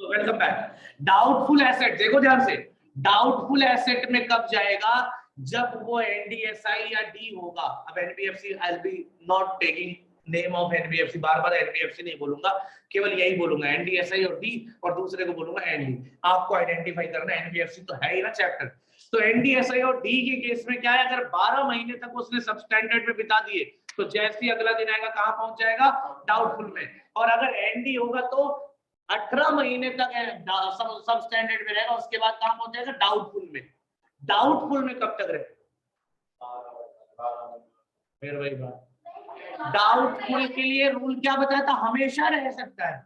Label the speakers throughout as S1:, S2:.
S1: Welcome back. Doubtful asset देखो ध्यान से, डाउटफुल एसेट में कब जाएगा, जब वो एनडीएसआई या डी होगा। अब NBFC I will be not taking name of NBFC, bar bar NBFC नहीं बोलूंगा, केवल यही बोलूंगा एनडीएसआई और डी, और दूसरे को बोलूंगा एनडी। आपको आइडेंटिफाई करना है, एनबीएफसी तो है ही ना चैप्टर। तो एनडीएसआई और डी के केस में क्या है, अगर 12 महीने तक उसने सब स्टैंडर्ड में बिता दिए तो जैसे ही अगला दिन आएगा कहां पहुंच जाएगा, डाउटफुल में। और अगर एनडी होगा तो 18 महीने तक सब स्टैंडर्ड में रहेगा, उसके बाद कहां पहुंच जाएगा, डाउटफुल में। डाउटफुल में कब तक रहेगा, फिर वही बात, डाउटफुल के लिए रूल क्या बताया था, हमेशा रह सकता है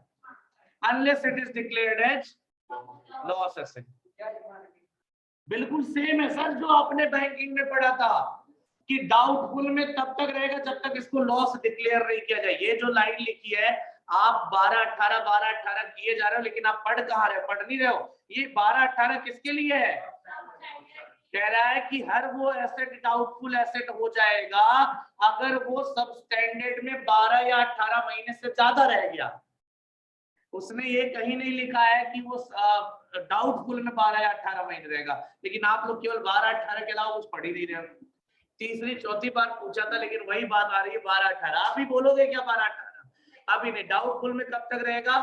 S1: unless it is declared as loss asset. बिल्कुल सेम है सर जो आपने बैंकिंग में पढ़ा था कि डाउटफुल में तब तक रहेगा जब तक इसको लॉस डिक्लेयर नहीं किया जाए। ये जो लाइन लिखी है, आप 12-18 किए जा रहे हो, लेकिन आप पढ़ कहाँ रहे हो, पढ़ नहीं रहे हो। ये 12-18 किसके लिए है, कह रहा है कि हर वो एसेट डाउटफुल एसेट हो जाएगा अगर वो सब स्टैंडर्ड में 12 या 18 महीने से ज्यादा रह गया। उसने ये कहीं नहीं लिखा है कि वो डाउटफुल में 12 या 18 महीने रहेगा, लेकिन आप लोग केवल 12-18 के अलावा कुछ पढ़ ही नहीं रहे हो। तीसरी चौथी बार पूछा था, लेकिन वही बात आ रही है 12-18। आप भी बोलोगे क्या 12-18? अभी नहीं। डाउटफुल में कब तक रहेगा,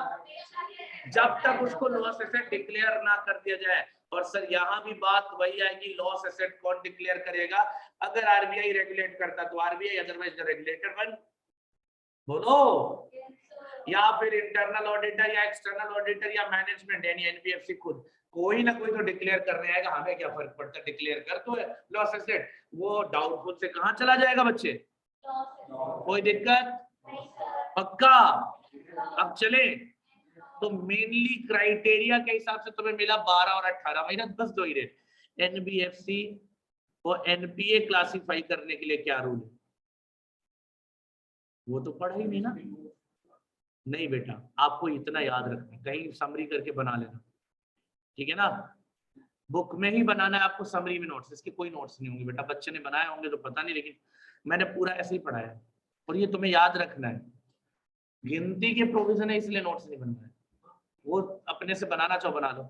S1: जब तक उसको लॉस एसेट डिक्लेयर ना कर दिया जाए। और सर यहाँ भी बात वही आएगी, लॉस एसेट कौन डिक्लेयर करेगा, अगर आरबीआई रेगुलेट करता तो RBI, otherwise the regulator one. बोलो, या फिर इंटरनल ऑडिटर या एक्सटर्नल ऑडिटर या मैनेजमेंट यानी एनबीएफसी खुद, कोई ना कोई तो डिक्लेयर करने आएगा। हमें क्या फर्क पड़ता है, डिक्लेयर कर तो लॉस एसेट, वो डाउटफुल से कहां चला जाएगा बच्चे, कोई दिक्कत, पक्का। अब चले तो मेनली क्राइटेरिया के हिसाब से तुम्हें मिला 12 और 18 महीना, बस दो ही रेट। एनबीएफसी और एनपीए क्लासिफाई करने के लिए क्या रूल है, वो तो पढ़ा ही नहीं ना। नहीं बेटा, आपको इतना याद रखना, कहीं समरी करके बना लेना, ठीक है ना। बुक में ही बनाना है आपको, समरी में नोट्स, इसके कोई नोट्स नहीं होंगे बेटा। बच्चे ने बनाए होंगे तो पता नहीं, लेकिन मैंने पूरा ऐसे ही पढ़ाया है और ये तुम्हें याद रखना है। गिनती के प्रोविजन है इसलिए नोट्स नहीं बन रहा है, वो अपने से बनाना चाहो बना लो।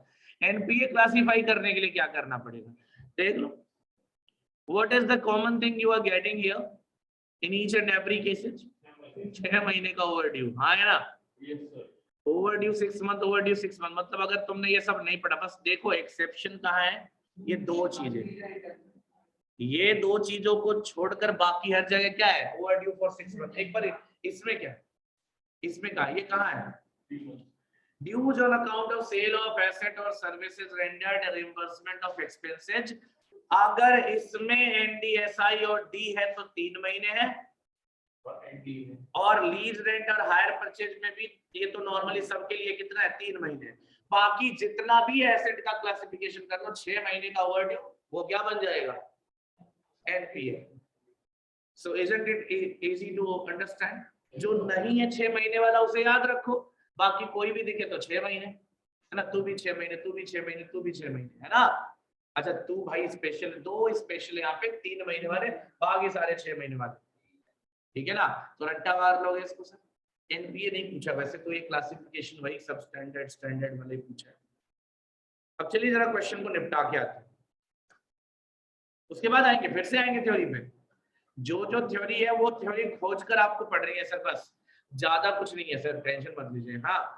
S1: एनपीए क्लासिफाई करने के लिए क्या करना पड़ेगा, देख लो। What is the common thing you are getting here in each and every cases, 6 महीने का ओवरड्यू, हाँ है ना। ओवरड्यू 6 मंथ, ओवरड्यू 6 मंथ, मतलब अगर तुमने ये सब नहीं पढ़ा, बस देखो एक्सेप्शन कहाँ है, ये दो चीजें, ये दो चीजों को छोड़कर बाकी हर जगह क्या है, ओवरड्यू फॉर 6 मंथ। एक बार इसमें क्या, इसमें कहा, ये कहाँ है, dues on account of sale of asset और services rendered, reimbursement of expenses. अगर इसमें एनडीएसआई और डी है तो 3 महीने है, और लीज रेंट और हायर परचेज में भी ये तो नॉर्मली सबके लिए कितना है, 3 महीने। बाकी जितना भी एसेट का क्लासिफिकेशन कर लो, 6 महीने का ओवरड्यू वो क्या बन जाएगा, NPA. So isn't it easy to understand. जो नहीं है 6 महीने वाला उसे याद रखो, बाकी कोई भी दिखे तो 6 महीने है ना, तू भी 6 महीने, तू भी 6 महीने, तू भी 6 महीने, है ना। अच्छा तू भाई स्पेशल, दो स्पेशल यहाँ पे 3 महीने वाले, बाकी सारे 6 महीने वाले, ठीक है ना। तो रट्टा मार लोगे इसको सर। एनपीए नहीं पूछा वैसे तो, ये क्लासिफिकेशन वही सब स्टैंडर्ड वाले पूछा है। अब चलिए जरा क्वेश्चन को निपटा के आते हैं, उसके बाद आएंगे, फिर से आएंगे थ्योरी पे। जो जो थ्योरी है वो थ्योरी खोज कर आपको पढ़ रही है सर, बस ज्यादा कुछ नहीं है सर, टेंशन मत लीजिए। हाँ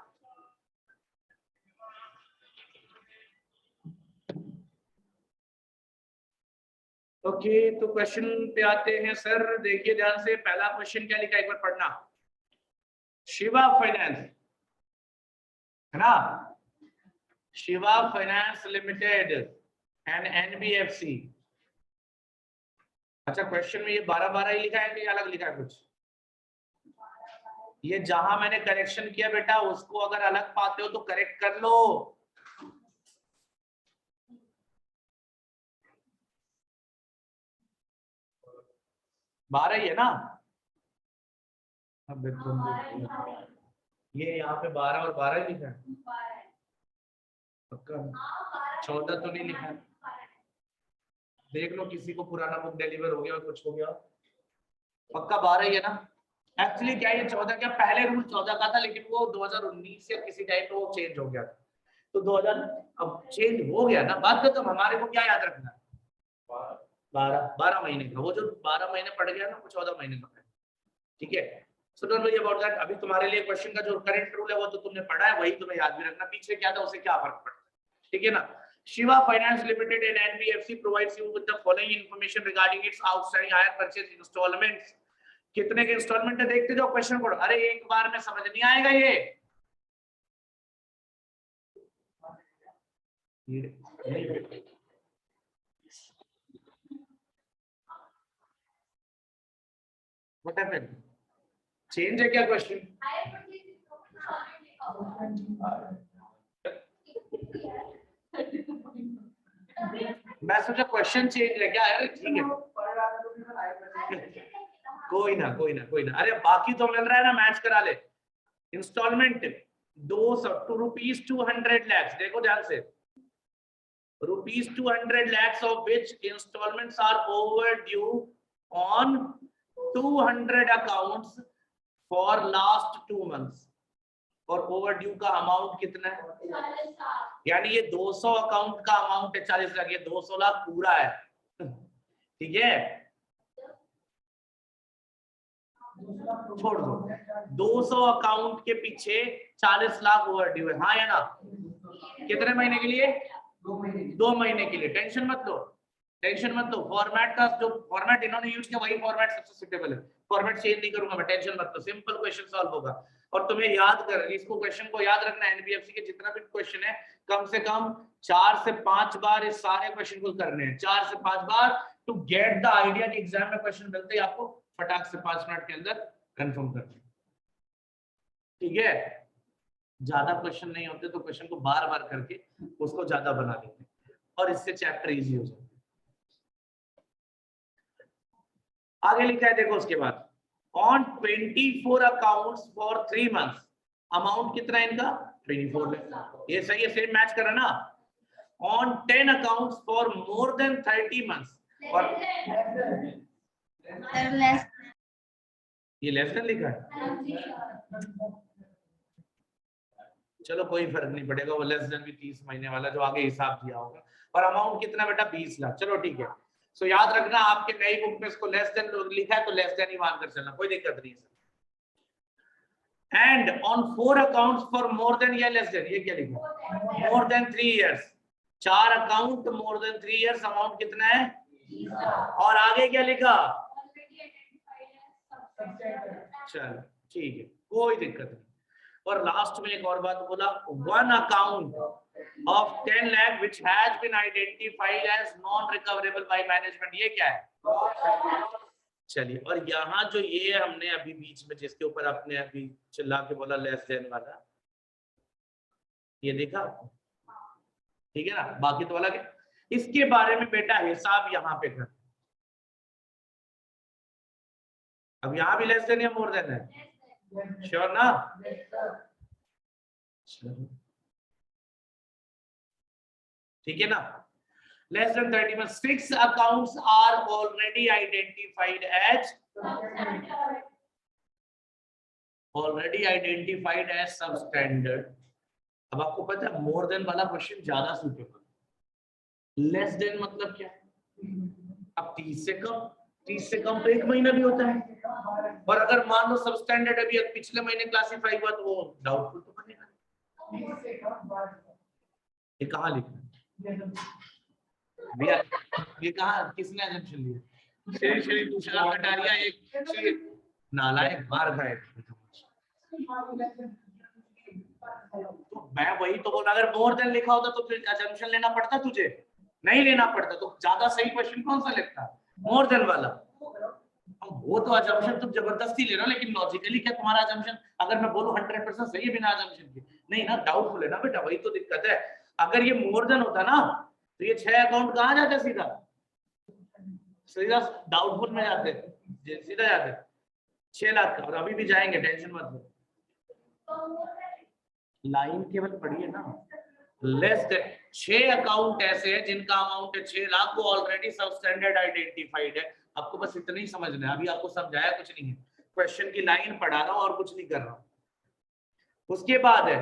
S1: ओके, तो क्वेश्चन पे आते हैं सर। देखिए ध्यान से, पहला क्वेश्चन क्या लिखा है, एक बार पढ़ना। शिवा फाइनेंस है ना, Shiva finance limited and NBFC. अच्छा क्वेश्चन में ये 12-12 ही लिखा है कि अलग लिखा है कुछ, ये जहां मैंने करेक्शन किया बेटा उसको अगर अलग पाते हो तो करेक्ट कर लो। बारह ही है ना, अब ये यहाँ पे 12 और 12 ही लिखा है, पक्का 14 तो नहीं लिखा है। देख लो किसी को पुराना बुक डिलीवर हो गया और कुछ हो गया, पक्का 12 ही है ना। एक्चुअली क्या ये 14 क्या, पहले रूल 14 का था लेकिन वो 2019 या किसी टाइम पे वो चेंज हो गया था, तो 2000 अब चेंज हो गया ना, बात खत्म। हमारे को क्या याद रखना है? 12 महीने का, वो जो 12 महीने पड़ गया ना वो 14 महीने का है, ठीक है। So don't worry about that. अभी तुम्हारे लिए क्वेश्चन का जो करंट रूल है वो तो तुमने पढ़ा है, वही तुम्हें याद भी रखना, पीछे क्या था उसे क्या फर्क पड़ता है, ठीक है ना। Shiva Finance Limited and NBFC provides you with the following information regarding its outstanding hire purchase installments. कितने के इंस्टॉलमेंट है देखते जाओ क्वेश्चन को, अरे एक बार में समझ नहीं आएगा ये। What happened? चेंज है क्या क्वेश्चन? मैं सोचा क्वेश्चन चेंज है क्या यार, ठीक है कोई ना कोई ना कोई ना। अरे बाकी तो मिल रहा है ना, मैच करा ले। इंस्टॉलमेंट 200 lakhs, देखो ध्यान से, ₹200 lakhs of which installments are overdue on 200 accounts for last 2 months। और ओवरड्यू का अमाउंट कितना है? यानी ये 200 अकाउंट का अमाउंट है 40 लाख, ये 200 लाख पूरा है, ठीक है। छोड़ दो, 200 अकाउंट के पीछे 40 लाख ओवरड्यू है, हाँ या ना? कितने महीने के लिए? 2 महीने के लिए। टेंशन मत लो, टेंशन मत लो। फॉर्मेट का जो फॉर्मेट इन्होंने यूज किया वही फॉर्मेट सबसे सूटेबल है, फॉर्मेट चेंज नहीं करूंगा मैं, टेंशन मत लो। सिंपल क्वेश्चन सॉल्व होगा। और तुम्हें याद कर, इसको क्वेश्चन को याद रखना, एनबीएफसी के जितना भी क्वेश्चन है कम से कम 4 से 5 बार इस सारे क्वेश्चन को करने हैं, 4 से 5 बार, टू गेट द आइडिया कि एग्जाम में क्वेश्चन मिलते ही आपको फटाक से 5 मिनट के अंदर कंफर्म करना, ठीक है। ज्यादा क्वेश्चन नहीं होते तो क्वेश्चन को बार बार करके उसको ज्यादा बना लेते हैं और इससे चैप्टर इजी हो जाता है। आगे लिखा है देखो उसके बाद, on 24 accounts for 3 months, amount कितना है इनका? 24 लाख। ये सही है, सेम मैच कर रहा ना। On 10 accounts for more then 30 months, और ये लेस देन लिखा है, चलो कोई फर्क नहीं पड़ेगा, वो लेस देन भी 30 महीने वाला जो आगे हिसाब दिया होगा। और अमाउंट कितना बेटा? 20 लाख। चलो ठीक है। सो याद रखना, आपके नई बुक में इसको लेस देन लिखा है तो लेस देन ही मानकर चलना, कोई दिक्कत नहीं है। And on 4 accounts for more then या लेस देन, ये क्या लिखा? मोर देन 3 years। 4 अकाउंट मोर देन 3 years, अमाउंट कितना है? और आगे क्या लिखा? चलो ठीक है, कोई दिक्कत नहीं। और लास्ट में एक और बात बोला, 1 account of 10 lakh which has been identified as non-recoverable by management, ये क्या है? चलिए, और यहाँ जो ये हमने अभी बीच में जिसके ऊपर आपने अभी चिल्ला के बोला लेस देन वाला, ये देखा, ठीक है ना, बाकी तो अलग है। इसके बारे में बेटा हिसाब यहाँ पे कर, अब यहाँ भी लेस देन या मोर देन है? श्योर ना? ठीक है ना। Less than 30 months, 6 accounts are already identified as substandard। अब आपको पता है मोर देन वाला क्वेश्चन ज्यादा सूटेबल, लेस देन मतलब क्या? अब 30 से कम तो 1 महीना भी होता है, और अगर मान लो सब स्टैंडर्ड अभी पिछले महीने क्लासिफाई हुआ तो वो डाउटफुल तो बनेगा। ये कहाँ लिखा भैया? ये कहाँ, किसने अजम्पशन लिया? श्री श्री तुषार कटारिया एक नालायक मार खाए। तो मैं वही तो बोला, अगर मोर देन लिखा होता तो फिर अजम्पशन लेना पड़ता, तुझे नहीं लेना पड़ता, तो ज्यादा सही क्वेश्चन कौन सा लिखता? मोर देन वाला। वो तो अजम्पशन तुम जबरदस्ती ले रहे हो, लेकिन लॉजिकली क्या तुम्हारा अजम्पशन, अगर मैं बोलूं 100% सही है बिना अजम्पशन के? नहीं ना, डाउटफुल है ना बेटा, वही तो दिक्कत है। अगर ये मोर देन होता ना तो ये 6 अकाउंट कहाँ जाते? सीधा डाउटफुल में जाते, सीधा जाते 6 लाख का, और अभी भी जाएंगे, टेंशन मत लो। लाइन केवल पढ़िए ना, लेस देन 6 अकाउंट ऐसे हैं जिनका अमाउंट है 6 लाख, वो ऑलरेडी सब स्टैंडर्ड आइडेंटिफाइड है। आपको बस इतना ही समझना है, अभी आपको समझाया कुछ नहीं है, क्वेश्चन की लाइन पढ़ा रहा हूं और कुछ नहीं कर रहा हूं। उसके बाद है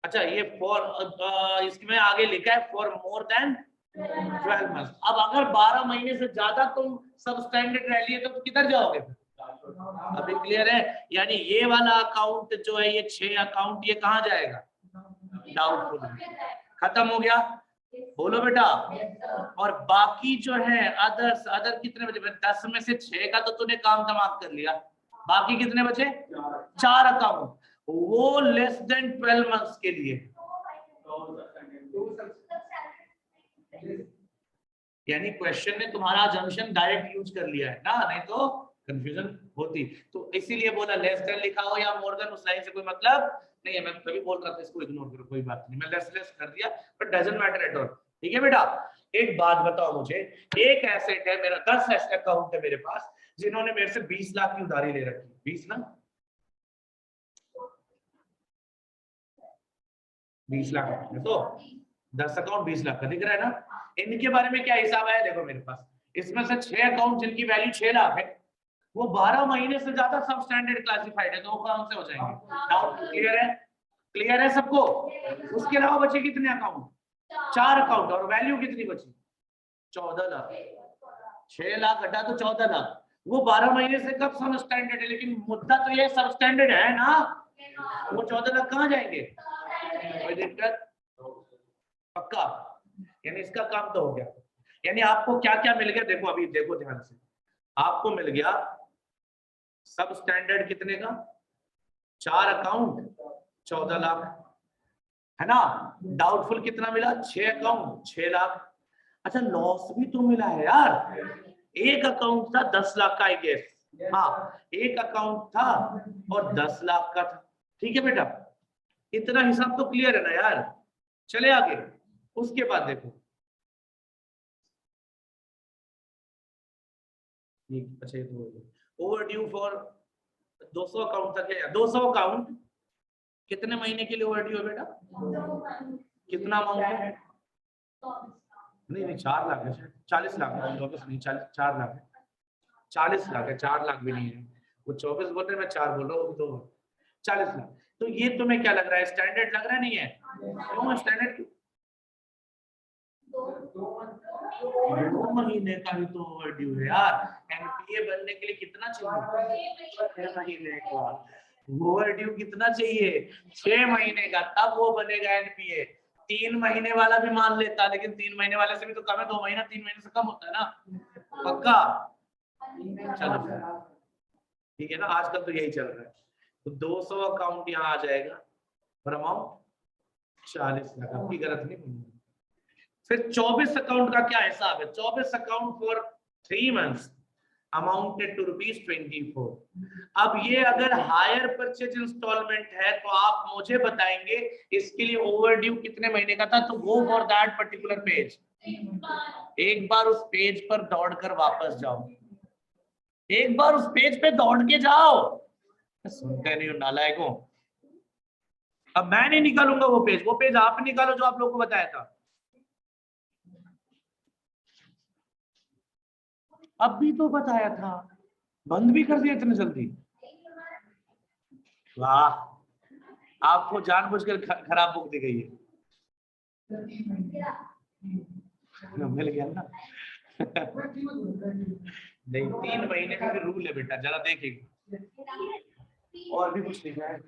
S1: अच्छा ये फॉर इसमें आगे लिखा है फॉर मोर देन 12 मंथ। अब अगर 12 महीने से ज्यादा तुम सब स्टैंडर्ड रह लिए तो किधर जाओगे? अभी क्लियर है? यानी ये वाला अकाउंट जो है, ये 6 अकाउंट, ये कहाँ जाएगा? डाउटफुल। खत्म हो गया? बोलो बेटा। और बाकी जो है अदर्स, अदर कितने बचे? 10 में से 6 का तो तूने काम तमाम कर लिया, बाकी कितने बचे? 4 अकाउंट, वो लेस देन 12 मंथ्स के लिए। यानी क्वेश्चन ने तुम्हारा जंक्शन डायरेक्ट यूज कर लिया है ना, नहीं तो कंफ्यूजन होती। तो इसीलिए बोला लेस देन लिखा हो या मोर देन, उस लाइन से कोई मतलब नहीं है। मैं तभी बोल रहा था इसको इग्नोर करो, कोई बात नहीं, मैं लेस कर दिया, but doesn't matter at all. ठीक है बेटा? एक बात बताओ मुझे, एक एसेट है मेरा, 10 ऐसे अकाउंट है मेरे पास जिन्होंने मेरे से 20 लाख की उधारी ले रखी, 20 ना, 20 लाख तो 10 अकाउंट 20 लाख का दिख रहा है ना। इनके बारे में क्या हिसाब है? देखो मेरे पास इसमें से 6 अकाउंट जिनकी वैल्यू 6 लाख है, वो 12 महीने से ज्यादा सब स्टैंडर्ड क्लासिफाइड है, तो वो कौन से हो जाएंगे? डाउट क्लियर है? क्लियर है सबको? उसके अलावा बचे कितने अकाउंट? 4 अकाउंट, और वैल्यू कितनी बची? 14 लाख। 6 लाख घटा तो 14 लाख, वो 12 महीने से कब सब स्टैंडर्ड है, लेकिन मुद्दा तो ये सब स्टैंडर्ड है ना, वो 14 लाख कहाँ जाएंगे? कोई दिक्कत? पक्का? यानी इसका काम तो हो गया। यानी आपको क्या क्या मिल गया? देखो अभी देखो ध्यान से, आपको मिल गया सब स्टैंडर्ड कितने का? 4 अकाउंट 14 लाख, है ना। डाउटफुल कितना मिला? 6 अकाउंट 6 लाख। अच्छा लॉस भी तो मिला है यार, एक अकाउंट था 10 लाख का, आई गेस, हाँ एक अकाउंट था और 10 लाख का था। ठीक है बेटा, इतना हिसाब तो क्लियर है ना यार। चले आगे, उसके बाद देखो, अच्छा ये तो ओवर ड्यू फॉर 200 अकाउंट तक है, 200 अकाउंट कितने महीने के लिए ओवर ड्यू है बेटा? कितना अमाउंट है? नहीं 4 लाख है, 40 लाख है, 24 नहीं, 4 लाख है, 40 लाख है, 4 लाख भी नहीं है। वो 24 बोल रहे, मैं 4 बोल रहा हूँ, तो 40 लाख। तो ये तुम्हें क्या लग रहा है, स्टैंडर्ड लग रहा है? नहीं है क्यों स्टैंडर्ड? 2 महीने का भी तो ओवर ड्यू है यार। एनपीए बनने के लिए कितना चाहिए? 6 महीने का। ओवर ड्यू कितना चाहिए? 6 महीने का, तब वो बनेगा एनपीए। 3 महीने वाला भी मान लेता, लेकिन 3 महीने वाले से भी तो कम है, 2 महीना 3 महीने से कम होता है ना। पक्का? चलो ठीक है ना, आजकल तो यही चल रहा है। तो 200 अकाउंट यहाँ आ जाएगा और अमाउंट 40 लाख, आपकी गलत नहीं होगी। फिर 24 अकाउंट का क्या हिसाब है? 24 account for 3 months amounted to ₹24। अब ये अगर हायर परचेज इंस्टॉलमेंट है तो आप मुझे बताएंगे इसके लिए ओवर ड्यू कितने महीने का था, तो go for that particular page. एक बार उस पेज पर दौड़कर वापस जाओ, एक बार उस पेज पे दौड़ के जाओ। सुनते नहीं हो नालायकों। अब मैं नहीं निकालूंगा वो पेज आप निकालो जो आप लोगों को बताया था। अब भी तो बताया था, बंद भी कर दिया इतने जल्दी। वाह, आपको जानबूझकर खराब बुक दी गई है। मिल गया ना। नहीं 3 महीने का भी रूल है बेटा, जरा देखेंगे। और भी कुछ लिखा है?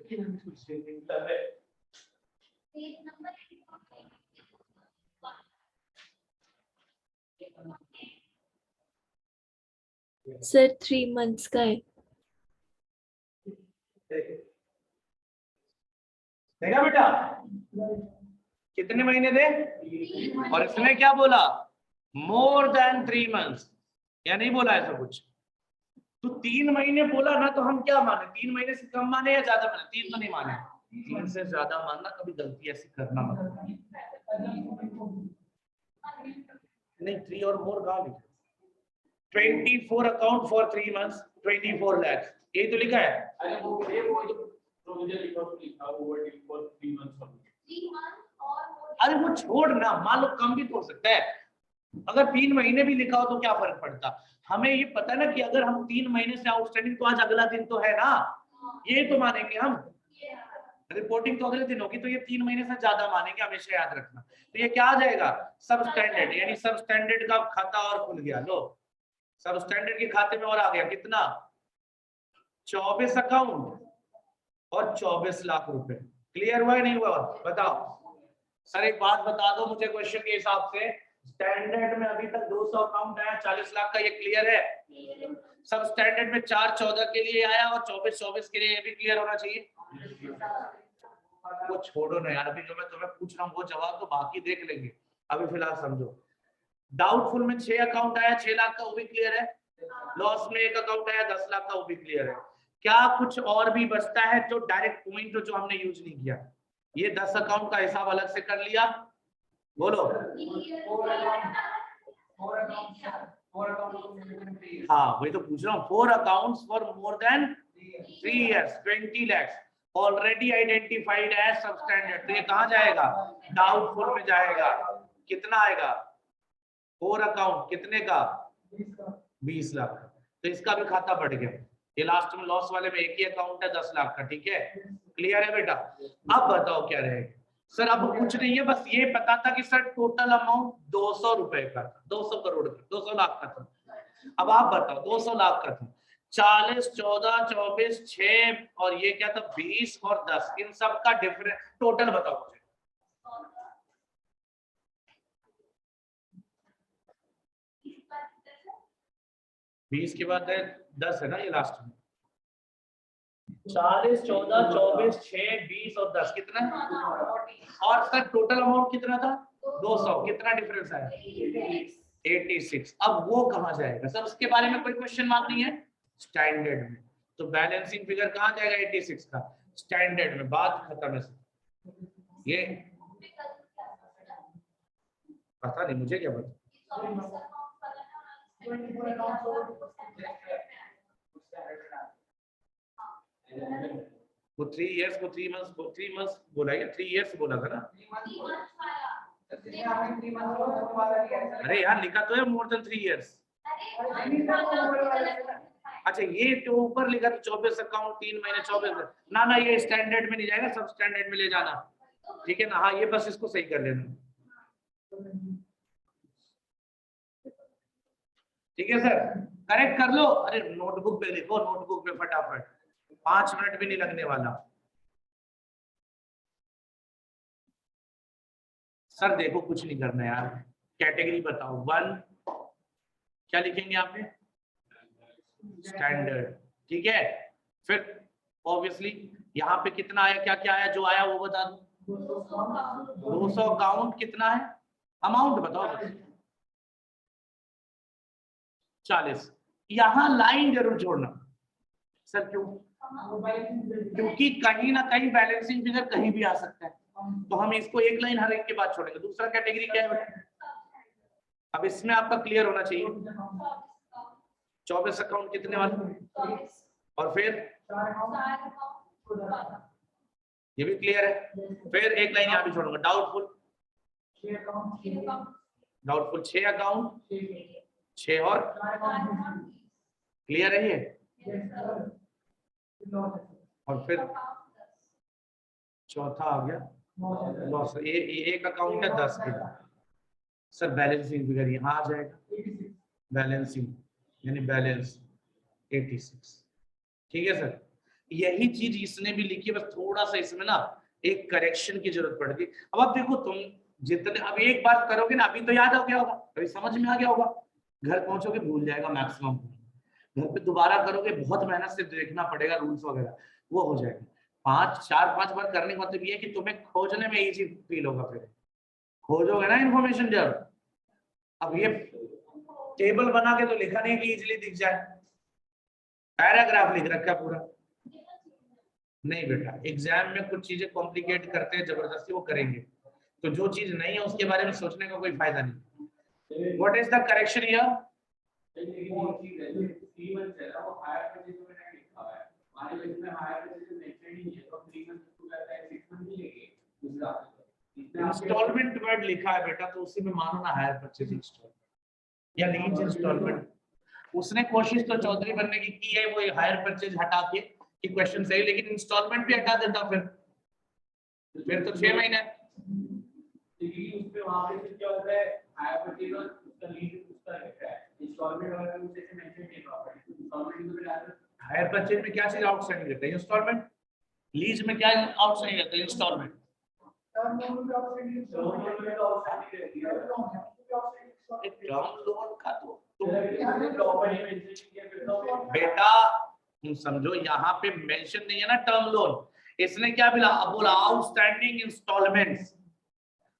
S2: सर 3 मंथ्स का है।
S1: देखा बेटा, कितने महीने थे? और इसने क्या बोला? मोर देन 3 मंथ्स, या नहीं बोला ऐसा कुछ? तो 3 महीने बोला ना, तो हम क्या माने? 3 महीने से कम माने या ज्यादा माने? 3 तो नहीं माने, 3 से ज्यादा मानना, कभी गलती ऐसी करना मत। नहीं 3 और मोर कहाँ लिखा? 24 अकाउंट फॉर 3 मंथ्स 24 लाख, यही तो लिखा है। अरे वो छोड़ ना, मान लो कम भी तो हो सकता है। अगर 3 महीने भी लिखा हो तो क्या फर्क पड़ता? हमें ये पता है ना कि अगर हम 3 महीने से आउटस्टैंडिंग, तो आज अगला दिन तो है ना, ये तो मानेंगे हम। रिपोर्टिंग तो अगले दिन होगी, तो ये 3 महीने से ज्यादा मानेंगे, हमेशा याद रखना। तो ये क्या आ जाएगा, सब स्टैंडर्ड, यानी सब स्टैंडर्ड का खाता और खुल गया। लो सब स्टैंडर्ड के खाते में और आ गया कितना, 24 अकाउंट और 24 लाख रुपए। क्लियर हुआ नहीं हुआ, बताओ सर। एक बात बता दो मुझे क्वेश्चन के हिसाब से, स्टैंडर्ड में अभी तक 200 अकाउंट आया 40 लाख का, ये क्लियर है? सब स्टैंडर्ड में 4-14 के लिए आया और 24-24 के लिए, ये भी क्लियर होना चाहिए। वो छोड़ो ना यार, अभी जो मैं तुम्हें पूछ रहा हूँ वो जवाब तो बाकी देख लेंगे, अभी फिलहाल समझो। डाउटफुल में 6 अकाउंट आया 6 लाख का, वो भी क्लियर है। लॉस में 1 अकाउंट आया 10 लाख का, वो भी क्लियर है। क्या कुछ और भी बचता है जो डायरेक्ट पॉइंट जो हमने यूज नहीं किया? ये 10 अकाउंट का हिसाब अलग से कर लिया, बोलो। हाँ वही तो पूछ रहा हूँ, 4 accounts for more than 3 years 20 lakhs already identified as substandard. तो ये कहाँ जाएगा, डाउटफुल में जाएगा। कितना आएगा, 4 अकाउंट कितने का, 20 लाख का। तो इसका भी खाता बढ़ गया। ये लास्ट में लॉस वाले में एक ही अकाउंट है 10 लाख का, ठीक है, क्लियर है बेटा। अब बताओ क्या रहेगा सर, अब कुछ नहीं है, बस ये पता था कि सर टोटल अमाउंट 200 रुपए का था, 200 करोड़ का, 200 लाख का था। अब आप बताओ 200 लाख का था, 40, 14, 24, 6 और ये क्या था 20 और 10, इन सब का डिफरेंस टोटल बताओ मुझे। बीस के बाद 10 है ना ये लास्ट में, 40, 14, 24, 6, 20 और 10 कितना है? और सर टोटल अमाउंट कितना था, 200, कितना डिफरेंस आया, 86। अब वो कहाँ जाएगा सर, उसके बारे में कोई क्वेश्चन मार्क नहीं है, स्टैंडर्ड में। तो बैलेंसिंग फिगर कहाँ जाएगा 86 का, स्टैंडर्ड में, बात खत्म है। ये पता नहीं मुझे क्या पता। वो 3 years को 3 months बोला है, 3 years बोला था ना। अरे यार लिखा तो है मोर देन 3 years। अच्छा ये तो ऊपर लिखा था 24 अकाउंट 3 महीने 24 ना, ना ये स्टैंडर्ड में नहीं जाएगा, सब स्टैंडर्ड में ले जाना, ठीक है ना। हाँ ये बस इसको सही कर लेना, ठीक है सर, करेक्ट कर लो। अरे नोटबुक पे लिखो, नोटबुक पे फटाफट, 5 मिनट भी नहीं लगने वाला। सर देखो कुछ नहीं करना यार, कैटेगरी बताओ 1, क्या लिखेंगे यहाँ पे, स्टैंडर्ड, ठीक है। फिर ऑब्वियसली यहाँ पे कितना आया, क्या क्या आया, जो आया वो बता दो। 200 अकाउंट कितना है, अमाउंट बताओ। 40। यहाँ लाइन जरूर जोड़ना सर, क्यों, क्योंकि कहीं ना कहीं बैलेंसिंग फिगर कहीं भी आ सकता है, तो हम इसको एक लाइन हर एक के बाद छोड़ेंगे। दूसरा कैटेगरी क्या है बेटा, अब इसमें आपका क्लियर होना चाहिए, 24 अकाउंट कितने वाले, और फिर ये भी क्लियर है। फिर एक लाइन यहाँ भी छोड़ूंगा, डाउटफुल 6 अकाउंट, 6 और क्लियर है ये, और फिर चौथा आ गया लॉस, ये एक अकाउंट है 10 के। सर बैलेंसिंग फिगर यहाँ आ जाएगा, बैलेंसिंग यानी बैलेंस 86, ठीक है सर। यही चीज इसने भी लिखी, बस थोड़ा सा इसमें ना एक करेक्शन की जरूरत पड़ती। अब आप देखो तुम जितने अब एक बार करोगे ना, अभी तो याद हो गया होगा, अभी समझ में आ गया होगा, घर पहुंचोगे भूल जाएगा मैक्सिमम, घर पे दोबारा करोगे बहुत मेहनत से देखना पड़ेगा रूल्स वगैरह, वो हो जाएगा। 4-5 बार करने का मतलब ये है कि तुम्हें खोजने में इजी फील होगा, फिर खोजोगे ना इन्फॉर्मेशन जब। अब ये टेबल बना के तो लिखा नहीं कि इजीली दिख जाए, पैराग्राफ लिख रखा पूरा, नहीं बेटा एग्जाम में कुछ चीजें कॉम्प्लिकेट करते हैं जबरदस्ती, वो करेंगे, तो जो चीज नहीं है उसके बारे में सोचने का कोई फायदा नहीं। What is the correction here, installment word लिखा है बेटा, तो उसी में मानो ना हायर परचेज इंस्टॉलमेंट या लीज इंस्टॉलमेंट। उसने कोशिश तो चौधरी बनने की है, वो हायर परचेज हटा के कि क्वेश्चन सही, लेकिन इंस्टॉलमेंट भी हटा देता फिर, फिर तो 6 महीने।
S3: उसपे वहां पे क्या होता है, हायर परचेज और उसका लीज उसका रहता है, इंस्टॉलमेंट वगैरह कुछ ऐसे मेंशन नहीं प्रॉपर्टी, इंस्टॉलमेंट में डाल।
S1: हायर परचेज में क्या चीज आउटस्टैंडिंग रहता है? इंस्टॉलमेंट। लीज में क्या आउटस्टैंडिंग रहता है? इंस्टॉलमेंट।
S3: टर्म लोन में आउटस्टैंडिंग, लोन में तो आउटस्टैंडिंग रहती है,
S1: टर्म लोन का तो
S3: बेटा
S1: बेटा तुम समझो, यहाँ पे मेंशन नहीं है ना टर्म लोन। इसने क्या बोला? Outstanding installments.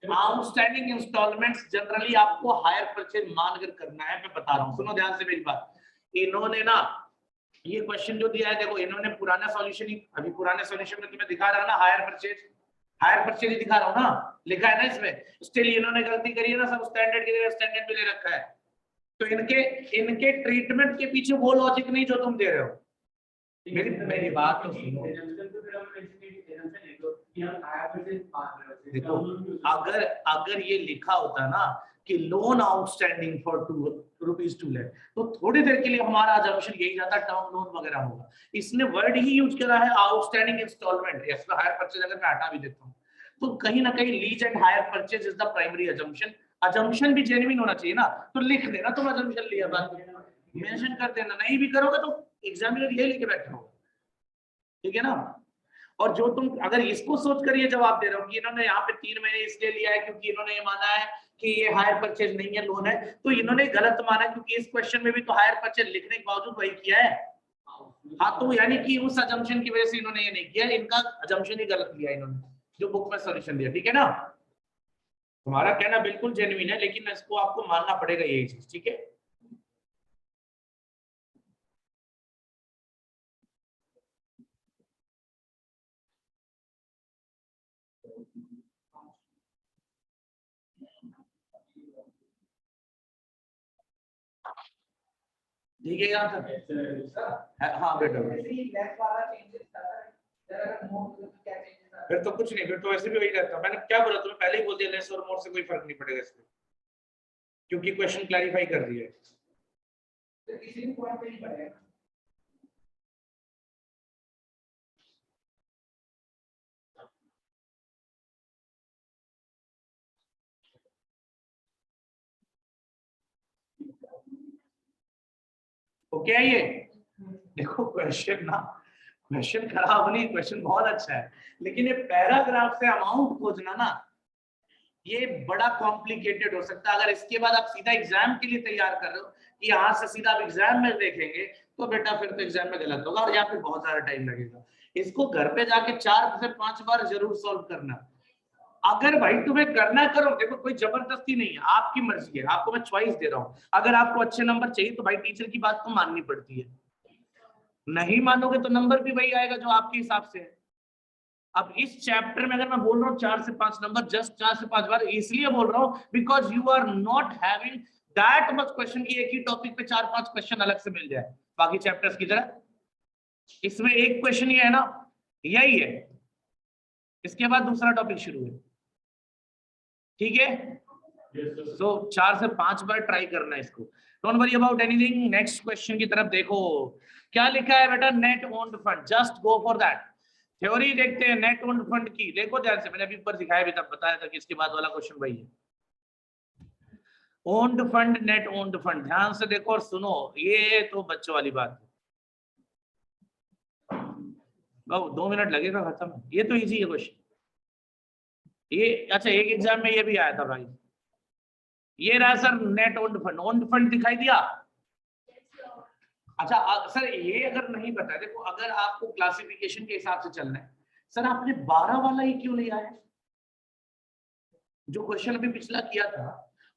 S1: Outstanding installments generally आपको हायर परचेज मानकर करना है। मैं बता रहा हूँ, सुनो ध्यान से मेरी बात। इन्होंने ना ये क्वेश्चन जो दिया है, देखो इन्होंने पुराना सॉल्यूशन ही, अभी पुराने सॉल्यूशन में तुम्हें दिखा रहा ना हायर परचेज ही दिखा रहा हूँ ना, लिखा है ना इसमें। स्टिल इन्होंने गलती करी है ना, सब स्टैंडर्ड की जगह स्टैंडर्ड भी ले रखा है। तो इनके ट्रीटमेंट के पीछे वो लॉजिक नहीं जो तुम दे रहे हो। मेरी बात तो सुनो। देखो अगर ये लिखा होता ना कि लोन आउटस्टैंडिंग फॉर ₹2 लाख, तो थोड़ी देर के लिए हमारा अजम्पशन यही जाता टर्म लोन वगैरह होगा। इसने वर्ड ही यूज करा है आउटस्टैंडिंग इंस्टॉलमेंट। इसमें हायर परचेज अगर मैं हटा भी देता हूँ तो कहीं ना कहीं lease and hire purchase is the primary assumption. Assumption भी जेन्युइन होना चाहिए ना, तो लिख देना तुम अजम्पशन लिया, बात मेंशन कर देना। नहीं भी करोगे तो एग्जामिनर ये लेके बैठा होगा, ठीक है ना। और जो तुम अगर इसको सोच कर ये जवाब दे रहे हो कि इन्होंने यहाँ पे 3 महीने इसलिए लिया है क्योंकि इन्होंने ये माना है कि ये हायर परचेज नहीं है, लोन है, तो इन्होंने गलत माना, क्योंकि इस क्वेश्चन में भी तो हायर परचेज लिखने के बावजूद वही किया है। हाँ, तो यानी कि उस अजम्पशन की वजह से इन्होंने ये नहीं किया, इनका अजम्पशन ही गलत लिया इन्होंने जो बुक में सॉल्यूशन दिया, ठीक है ना। तुम्हारा कहना बिल्कुल जेन्युइन है, लेकिन इसको आपको मानना पड़ेगा यही चीज, ठीक है। ठीक है यहाँ तक? हाँ बेटा, फिर तो कुछ नहीं, फिर तो वैसे भी वही रहता। मैंने क्या बोला तुम्हें पहले ही बोल दिया, लेस और मोर से कोई फर्क नहीं पड़ेगा इसमें, क्योंकि क्वेश्चन क्लैरिफाई कर दिया है।
S3: तो किसी भी पॉइंट पे नहीं पड़ेगा।
S1: ओके है ये। देखो क्वेश्चन खराब नहीं, क्वेश्चन बहुत अच्छा है, लेकिन ये पैराग्राफ से अमाउंट खोजना ना, ये बड़ा कॉम्प्लिकेटेड हो सकता है। अगर इसके बाद आप सीधा एग्जाम के लिए तैयार कर रहे हो कि यहाँ से सीधा आप एग्जाम में देखेंगे, तो बेटा फिर तो एग्जाम में गलत होगा और यहाँ पे बहुत सारा टाइम लगेगा। इसको घर पे जाके 4 से 5 बार जरूर सॉल्व करना। अगर भाई तुम्हें करना करो, देखो कोई जबरदस्ती नहीं है, आपकी मर्जी है, आपको मैं चॉइस दे रहा हूँ। अगर आपको अच्छे नंबर चाहिए तो भाई टीचर की बात तो माननी पड़ती है, नहीं मानोगे तो नंबर भी वही आएगा जो आपके हिसाब से है। अब इस चैप्टर में अगर मैं बोल रहा हूँ 4 से 5 नंबर, जस्ट 4 से 5 बार, इसलिए बोल रहा हूँ because you are not having that much question की एक ही टॉपिक पे 4-5 क्वेश्चन अलग से मिल जाए बाकी चैप्टर्स की तरह। इसमें एक क्वेश्चन ही है ना, यही है, इसके बाद दूसरा टॉपिक शुरू है, ठीक है। सो 4 से 5 बार ट्राई करना है इसको। Don't worry about anything. Next question की तरफ देखो, क्या लिखा है बेटा? Net owned fund, just go for that. Theory देखते हैं नेट ओन्ड फंड की, देखो ध्यान से, मैंने अभी ऊपर दिखाया भी था, बताया था कि इसके बाद वाला क्वेश्चन वही है। Owned fund, net owned fund, ध्यान से देखो और सुनो, ये तो बच्चों वाली बात है। 2 मिनट लगेगा खत्म, ये तो इजी है क्वेश्चन ये। अच्छा, एक एग्जाम में ये भी आया था भाई, ये रहा सर नेट ओन्ड फंड दिखाई दिया। अच्छा सर ये अगर नहीं पता, देखो अगर आपको क्लासिफिकेशन के हिसाब से चलना है, सर आपने 12 वाला ही क्यों लिया है? जो क्वेश्चन अभी पिछला किया था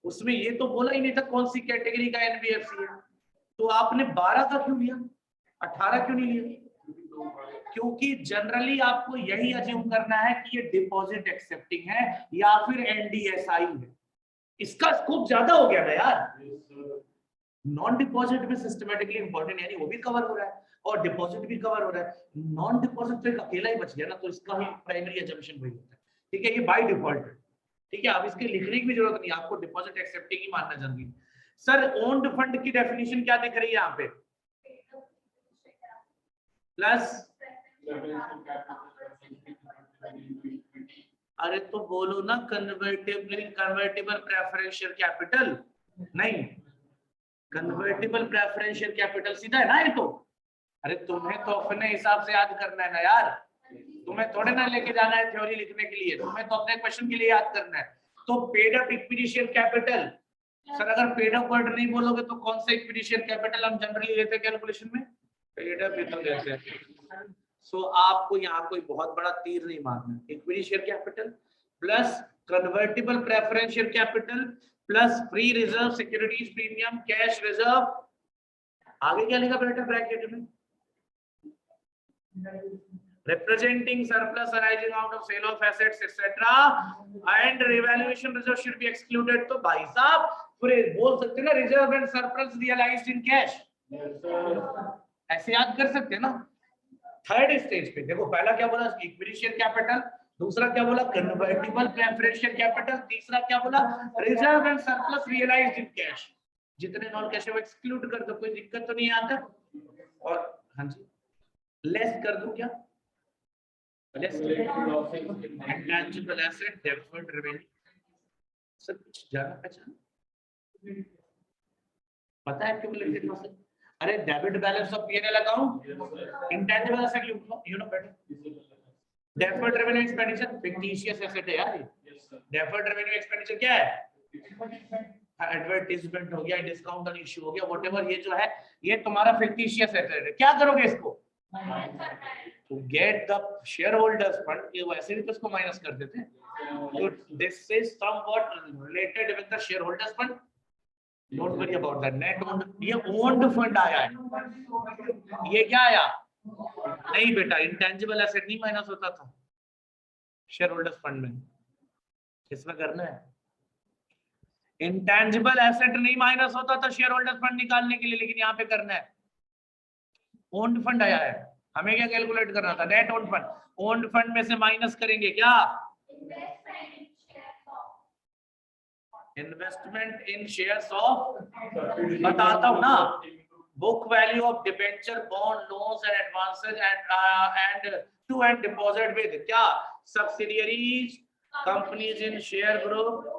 S1: उसमें ये तो बोला ही नहीं था कौन सी कैटेगरी का एनबीएफसी है, तो आपने 12 का क्यों लिया, 18 क्यों नहीं लिया? क्योंकि जनरली आपको यही अज्यूम करना है कि ये डिपॉजिट एक्सेप्टिंग है या फिर एनडीएसआई है। इसका स्कोप ज्यादा हो गया ना यार। नॉन डिपॉजिट भी सिस्टमैटिकली इंपॉर्टेंट, यानी वो भी कवर हो रहा है और डिपॉजिट भी कवर हो रहा है। नॉन डिपॉजिट तो एक अकेला ही बच गया ना, तो इसका ही प्राइमरी अजम्पशन वही होता है, ठीक है। ये बाय डिफॉल्ट है, ठीक है। आप इसके लिखने की भी जरूरत नहीं, आपको डिपॉजिट एक्सेप्टिंग ही मानना जरूरी है। सर ओन्ड फंड की डेफिनेशन क्या दिख रही है यहाँ पे? प्लस अरे तो बोलो ना कन्वर्टेबल प्रेफरेंशियल कैपिटल, नहीं कन्वर्टेबल प्रेफरेंशियल कैपिटल सीधा है ना ये तो। अरे तुम्हें तो अपने हिसाब से याद करना है ना यार, तुम्हें थोड़े ना लेके जाना है थ्योरी लिखने के लिए, तुम्हें तो अपने क्वेश्चन के लिए याद करना है। तो paid up equity share capital, sir अगर पेड अप वर्ड नहीं बोलोगे तो कौन सा इक्विटी शेयर कैपिटल हम जनरली लेते हैं कैलकुलेशन में, पेड अप इतना लेते हैं। सो आपको यहाँ कोई बहुत बड़ा तीर नहीं मारना, equity share capital plus convertible preferential capital plus free reserve securities premium cash reserve, आगे क्या लिखा बेटा ब्रैकेट में, representing surplus arising out of sale of assets etc and revaluation reserve should be excluded। तो भाई साहब पूरे बोल सकते हैं ना reserve and surplus realized in cash, ऐसे याद कर सकते हैं ना। थर्ड स्टेज पे देखो पहला क्या बोला इक्विटी शेयर कैपिटल, दूसरा क्या बोला कन्वर्टिबल प्रेफरेंशियल कैपिटल, तीसरा क्या बोला reserve and surplus realised in cash. जितने नॉन कैश है वो एक्सक्लूड कर दो, कोई दिक्कत तो नहीं आता। और हाँ जी लेस कर दो क्या, intangible asset deferred revenue, sir कुछ जाना पहचान पता है क्यूमुलेटिव लॉसेस। अरे debit balance of PNL account intangible asset you know better, deferred revenue expenditure fictitious asset है यार ये। डेफर्ड रेवेन्यू एक्सपेंडिचर क्या है, एडवर्टाइजमेंट हो गया, डिस्काउंट ऑन इश्यू हो गया, व्हाटएवर ये जो है ये तुम्हारा फिक्टिशियस एसेट है। क्या करोगे इसको to get the shareholders fund, ये वैसे भी तो इसको माइनस कर देते हैं। तो this is somewhat related with the shareholders fund, don't worry about that। net owned, ये owned fund आया है, ये क्या आया नहीं बेटा इंटेंजिबल एसेट नहीं माइनस होता था शेयरहोल्डर्स फंड में, किसमें करना है इंटेंजिबल एसेट नहीं माइनस होता था शेयरहोल्डर्स फंड निकालने के लिए, लेकिन यहाँ पे करना है ओन्ड फंड आया है। हमें क्या कैलकुलेट करना था net owned fund, owned fund में से माइनस करेंगे क्या इन्वेस्टमेंट इन शेयर्स ऑफ, बताता हूं ना book value of debenture bond loans and advances and to and deposit with क्या subsidiaries companies in share group.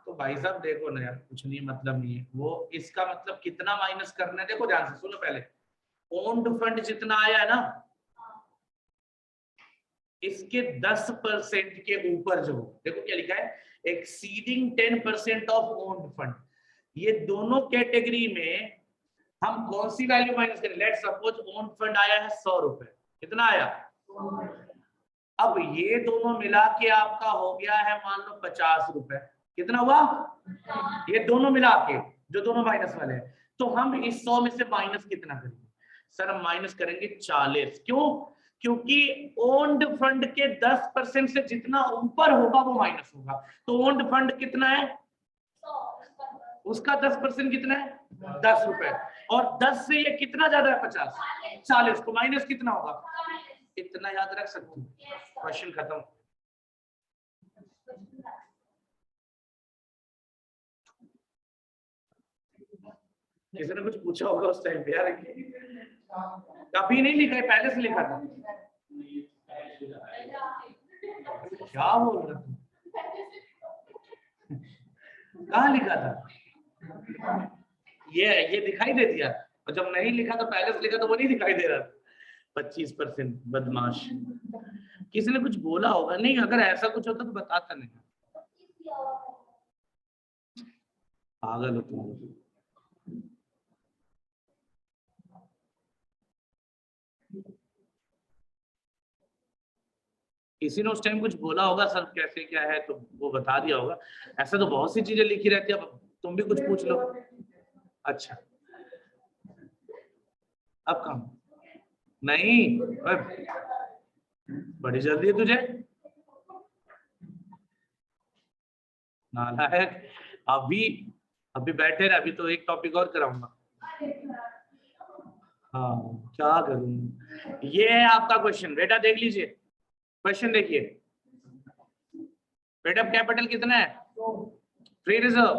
S1: तो भाई साहब देखो ना यार कुछ नहीं मतलब नहीं है वो, इसका मतलब कितना माइनस करना है देखो ध्यान से सुनो। पहले ओन्ड फंड जितना आया है ना इसके 10% के ऊपर जो देखो क्या लिखा है एक्सीडिंग 10% ऑफ ओन्ड फंड, ये दोनों कैटेगरी में हम कौन सी वैल्यू माइनस करें। लेट सपोज ओन्ड फंड आया है 100 रुपए, कितना आया, अब ये दोनों मिला के आपका हो गया है मान लो 50 रुपए, कितना हुआ ये दोनों मिला के जो दोनों माइनस वाले हैं। तो हम इस 100 में से माइनस कितना करेंगे सर, हम माइनस करेंगे 40। क्यों, क्योंकि ओन्ड फंड के 10% से जितना ऊपर होगा वो माइनस होगा। तो ओन्ड फंड कितना है, उसका 10% कितना है 10 रुपए, और 10 से ये कितना ज्यादा है 50 40, तो माइनस कितना होगा, इतना याद रख सकते हो। क्वेश्चन खत्म। किसी ने कुछ पूछा होगा उस टाइम पे यार, कभी नहीं लिखा है पहले से लिखा था, क्या बोल रहे थे, कहाँ लिखा था, ये दिखाई दे दिया, और जब नहीं लिखा तो पहले से लिखा तो वो नहीं दिखाई दे रहा। 25% बदमाश, किसी ने कुछ बोला होगा, नहीं अगर ऐसा कुछ होता तो बताता नहीं, पागल हो तुम। किसी ने उस टाइम कुछ बोला होगा सर कैसे क्या है तो वो बता दिया होगा। ऐसा तो बहुत सी चीजें लिखी रहती है, अब तुम भी कुछ पूछ लो। अच्छा अब कम नहीं, बड़ी जल्दी है तुझे नालायक। अभी बैठे रहे, अभी तो एक टॉपिक और कराऊंगा। हाँ क्या करूं, ये है आपका क्वेश्चन बेटा, देख लीजिए क्वेश्चन देखिए। पेड अप कैपिटल कितना है, फ्री रिजर्व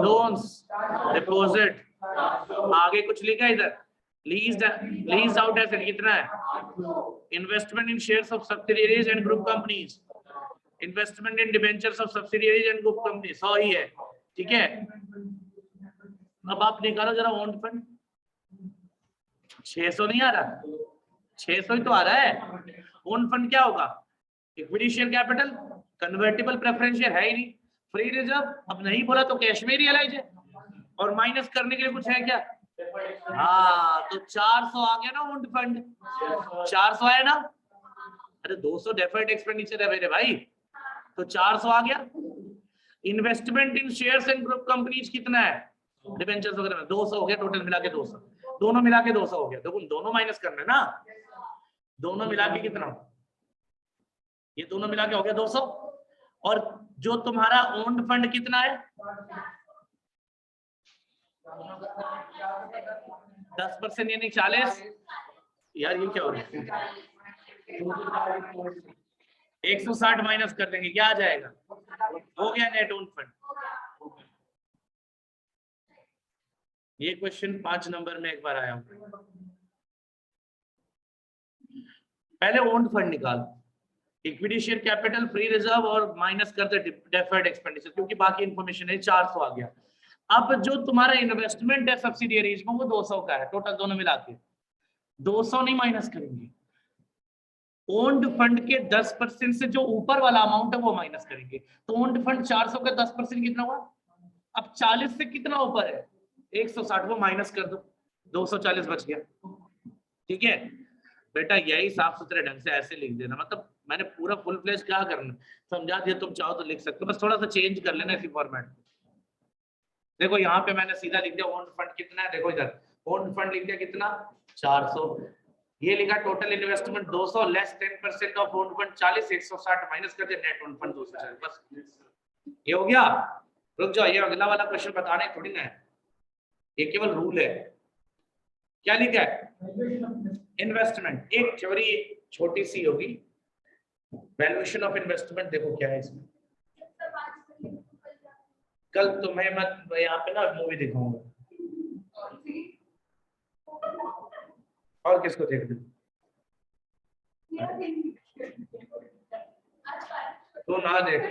S1: लोन्स डिपॉजिट, आगे कुछ लिखा है इधर लीज आउट एसेट कितना है? Investment in shares of subsidiaries and group companies, investment in debentures of subsidiaries and group company 100 ही है, ठीक है। अब आप निकालो जरा ओन फंड, 600 नहीं आ रहा, 600 ही तो आ रहा है। ओन फंड क्या होगा? Equity share capital, convertible preference share है ही नहीं, फ्री रिजर्व अब नहीं बोला तो कैश में रियलाइज है, और माइनस करने के लिए कुछ है क्या? हाँ, तो 400 आ गया ना ओन फंड, 400 आया ना। अरे 200 डेफर्ड एक्सपेंडिचर है मेरे भाई, तो 400 आ गया। Investment in shares and group companies कितना है? डिबेंचर्स वगैरह 200 हो गया, टोटल मिला के 200, दोनों मिला के 200 हो गया। देखो दोनों माइनस करना है ना, दोनों मिला के कितना? ये दोनों मिला के हो गया 200। और जो तुम्हारा ओन्ड फंड कितना है? 10% यानी 40। यार ये क्या हो रहा है? 160 माइनस कर देंगे, क्या आ जाएगा? हो गया नेट ओन फंड। ये क्वेश्चन 5 नंबर में एक बार आया हूं। पहले ओन्ड फंड निकाल, equity share capital, free reserve और माइनस कर दे डेफर्ड एक्सपेंडिचर, क्योंकि बाकी इंफॉर्मेशन है। 400 आ गया। अब जो तुम्हारा इन्वेस्टमेंट है सब्सिडियरीज में वो 200 का है, टोटल दोनों मिला के 200 नहीं माइनस करेंगे, ओन्ड फंड के 10% से जो ऊपर वाला अमाउंट है वो माइनस करेंगे। तो ओन्ड फंड 400 का 10% कितना हुआ? अब 40 से कितना ऊपर है? 160, वो माइनस कर दो, 240 बच गया, ठीक है बेटा। यही साफ सुथरे ढंग से ऐसे लिख देना, मतलब मैंने पूरा फुल फ्लेज क्या करना समझा दिया, तुम चाहो तो लिख सकते हो, बस थोड़ा सा चेंज कर लेना इसी फॉर्मेट। देखो यहाँ पे मैंने सीधा लिख दिया ओन्ड फंड कितना है, देखो इधर ओन्ड फंड लिख दिया कितना? 400। ये लिखा total investment 200 less 10% of owned fund 40, 160 minus कर दिया, नेट ओन्ड फंड 240। बस ये हो गया। रुक जाओ, ये अगला वाला क्वेश्चन बताने थोड़ी ना है, ये केवल रूल है। क्या लिखा है? इन्वेस्टमेंट। एक थ्योरी छोटी सी होगी, वैल्यूएशन ऑफ इन्वेस्टमेंट। देखो क्या है इसमें, कल तुम्हें मैं यहाँ पे ना मूवी दिखाऊंगा, और किसको देख दू? तो ना देख,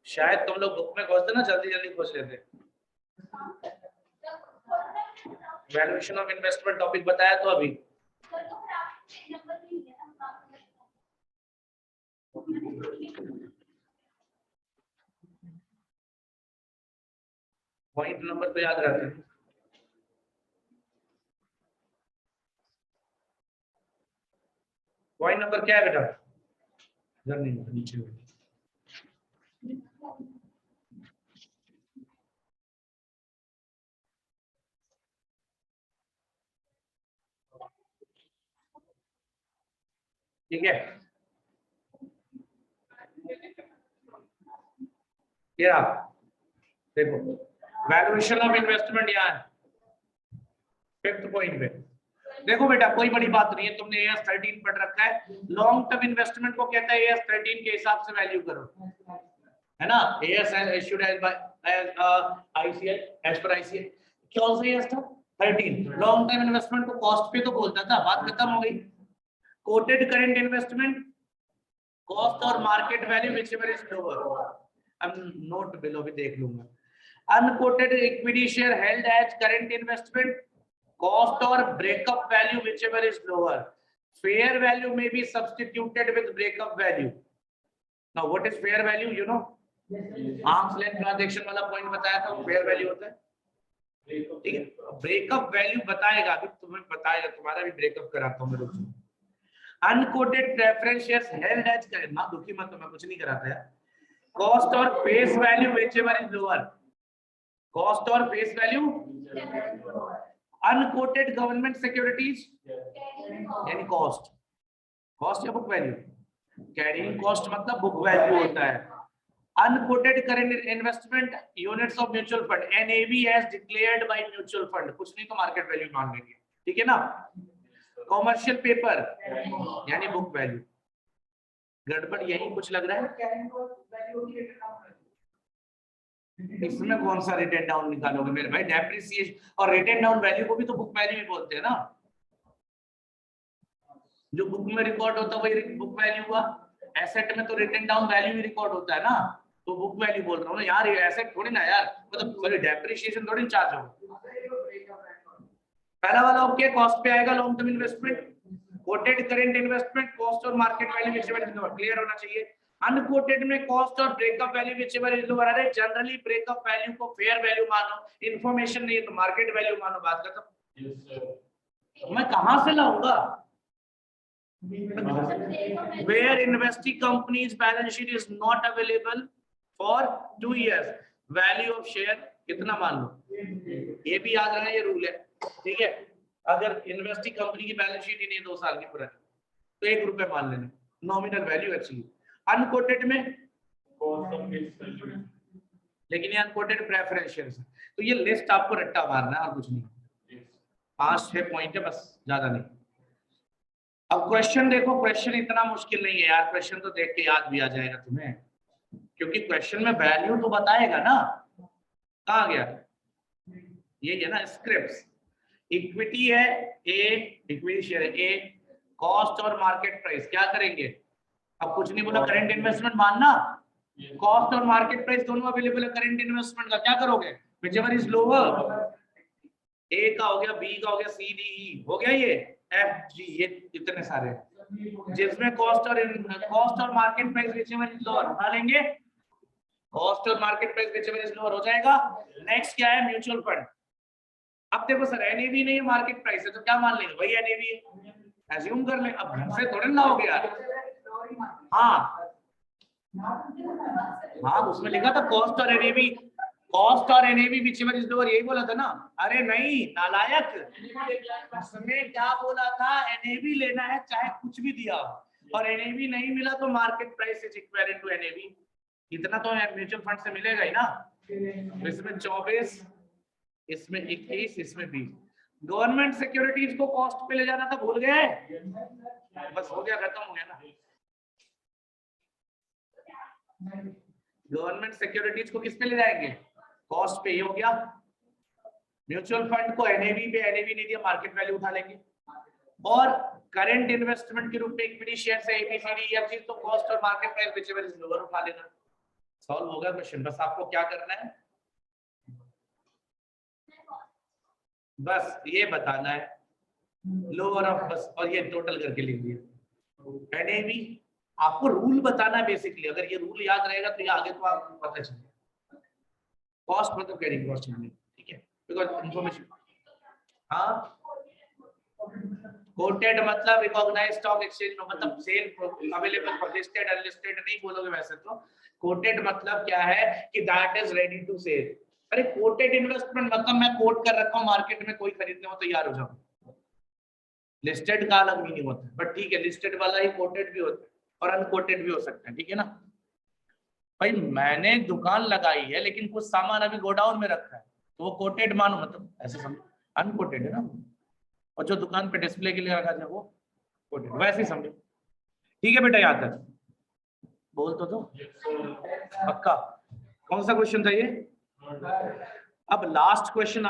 S1: शायद तुम लोग बुक में खोजते ना, जल्दी जल्दी खोज लेते। वैल्यूएशन ऑफ इन्वेस्टमेंट टॉपिक बताया तो अभी पॉइंट नंबर तो याद रहते हैं। पॉइंट नंबर क्या है बेटा? इधर नहीं, नीचे। ठीक है, ये देखो वैल्यूएशन ऑफ इन्वेस्टमेंट यहाँ है 5th पॉइंट पे। देखो बेटा कोई बड़ी बात नहीं है, तुमने AS 13 पढ़ रखा है। लॉन्ग टर्म इन्वेस्टमेंट को कहता है AS 13 के हिसाब से वैल्यू करो, है ना। AS issued as by ICL as per ICL, कौन सा AS था? 13। लॉन्ग टर्म इन्वेस्टमेंट को कॉस्ट पे तो बोलता था, बात खत्म हो गई। कोटेड करंट इन्वेस्टमेंट कॉस्ट और market value whichever is lower, अब नोट बिलो भी देख लूंगा। Unquoted equity share held as current investment cost or breakup value whichever is lower, fair value may be substituted with breakup value. Now what is fair value, you know? arm's length transaction वाला point बताया था, fair value होता है, ठीक है। Breakup value बताएगा, अभी तुम्हें बताएगा, तुम्हारा भी ब्रेकअप कराता हूं मैं, रुक जाओ। Unquoted preference shares held as current, ना दुखी मत, मैं कुछ नहीं कराता यार। कॉस्ट और face value whichever is lower, cost और face value. Unquoted government securities यानी कॉस्ट, कॉस्ट या बुक वैल्यू, कैरिंग कॉस्ट मतलब बुक वैल्यू होता है। Unquoted current investment units of mutual fund, NAV as declared by mutual fund, कुछ नहीं तो market value मान लेंगे, ठीक है ना। कॉमर्शियल पेपर यानी बुक वैल्यू, गड़बड़ यही कुछ लग रहा है।
S3: कैरिंग वैल्यू होती है
S1: इसमें कौन सा रिटर्न डाउन निकालोगे मेरे भाई? डेप्रिसिएशन और रिटर्न डाउन वैल्यू को भी तो बुक वैल्यू ही बोलते हैं ना। जो बुक में रिकॉर्ड होता है वही बुक वैल्यू हुआ। एसेट में तो रिटर्न डाउन वैल्यू ही रिकॉर्ड होता है ना, तो बुक वैल्यू बोल रहा हूँ ना यार। ये एसेट थोड़ी ना यार, मतलब सॉरी डेप्रिसिएशन थोड़ी चार्ज होगा। पहला वाला ओके, कॉस्ट पे आएगा long term investment, quoted current investment, cost और market value whichever is lower, clear होना चाहिए। अनकोटेड में कॉस्ट और breakup value whichever is lower. अरे जनरली ब्रेकअप वैल्यू को फेयर वैल्यू मानो, इंफॉर्मेशन नहीं है तो मार्केट वैल्यू मानो, बात खत्म। मैं कहां से लाऊंगा? Where investing company's balance sheet is not available for 2 years, value of share कितना मान लो, ये भी याद रखना, ये रूल है, ठीक है। अगर इन्वेस्टिंग कंपनी की बैलेंस शीट ही नहीं 2 साल की पुरानी तो 1 रुपए मान लेना, नॉमिनल वैल्यू अच्छी। अनकोटेड में लेकिन ये अनकोटेड प्रेफरेंशियल है, तो ये लिस्ट आपको रट्टा मारना है और कुछ नहीं। 5-6 पॉइंट है बस, ज्यादा नहीं। अब क्वेश्चन देखो, क्वेश्चन इतना मुश्किल नहीं है यार, क्वेश्चन तो देख के याद भी आ जाएगा तुम्हें, क्योंकि क्वेश्चन में वैल्यू तो बताएगा ना। कहाँ गया ये है ना, स्क्रिप्ट्स। इक्विटी है ए, इक्विटी शेयर ए, कॉस्ट और मार्केट प्राइस क्या करेंगे? अब कुछ नहीं बोला, करंट इन्वेस्टमेंट मानना, कॉस्ट और मार्केट प्राइस दोनों अवेलेबल है करंट इन्वेस्टमेंट का, क्या करोगे? व्हिचएवर इज लोअर, ए का हो गया, बी का हो गया, सी डी ई हो गया, ये एफ जी, ये इतने सारे जिसमें कॉस्ट और market price whichever is lower उठा लेंगे, कॉस्ट और market price whichever is lower हो जाएगा। नेक्स्ट क्या है? Mutual fund. अब देखो सर एनएवी नहीं है, मार्केट प्राइस है, तो क्या मान लेंगे? वही एनएवी है, एज्यूम कर ले। अब घर से थोड़े ना हो गया। हाँ हाँ, उसमें लिखा था कॉस्ट और एनएवी, कॉस्ट और एनएवी व्हिचएवर इज लोअर, यही बोला था ना। अरे नहीं नालायक, उसमें क्या बोला था? एनएवी लेना है चाहे कुछ भी दिया हो, और एनएवी नहीं मिला तो market price is equivalent to NAV. इतना तो म्यूचुअल फंड से मिलेगा ही ना। इसमें 24, इसमें 21, इसमें 20। गवर्नमेंट सिक्योरिटीज को कॉस्ट पे ले जाना था, भूल गए? बस हो गया, खत्म हो गया ना। गवर्नमेंट सिक्योरिटीज को किस पे ले जाएंगे? कॉस्ट पे, ये हो गया। म्यूचुअल फंड को एनएवी पे, एनएवी नहीं दिया मार्केट वैल्यू उठा लेंगे, और करंट इन्वेस्टमेंट के रूप में इक्विटी शेयर से एबीसीडी ईएफ तो कॉस्ट और market price whichever is lower उठा लेना। सॉल्व हो गया क्वेश्चन। बस आपको क्या करना है, बस ये बताना है लोअर ऑफ, बस, और ये टोटल करके लिख दिया। एनएवी आपको रूल बताना है बेसिकली, अगर ये रूल याद रहेगा तो ये आगे तो आपको पता चलेगा। कॉस्ट मतलब कैरिंग कॉस्ट, ठीक है, बिकॉज़ इंफॉर्मेशन। हाँ, कोटेड मतलब रिकॉग्नाइज्ड स्टॉक एक्सचेंज में, मतलब sale available for listed unlisted नहीं बोलोगे वैसे तो। कोटेड मतलब क्या है कि that is ready to sell. अरे कोटेड इन्वेस्टमेंट मतलब मैं कोट कर रखा हूं मार्केट में, कोई खरीदने हो तैयार हो जाओ। लिस्टेड का अलग मीनिंग होता है, बट ठीक है, लिस्टेड वाला ही कोटेड भी होता है और अनकोटेड भी हो सकता है, ठीक है ना भाई। मैंने दुकान लगाई है लेकिन कुछ सामान अभी गोडाउन में रखा है, तो वो कोटेड मानो, मतलब ऐसे समझो। अनकोटेड है ना, और जो दुकान पे डिस्प्ले के लिए रखा जाए वो कोटेड, वैसे ही समझो। ठीक है बेटा, याद तक बोल तो दो पक्का। कौन सा क्वेश्चन था ये? अब लास्ट क्वेश्चन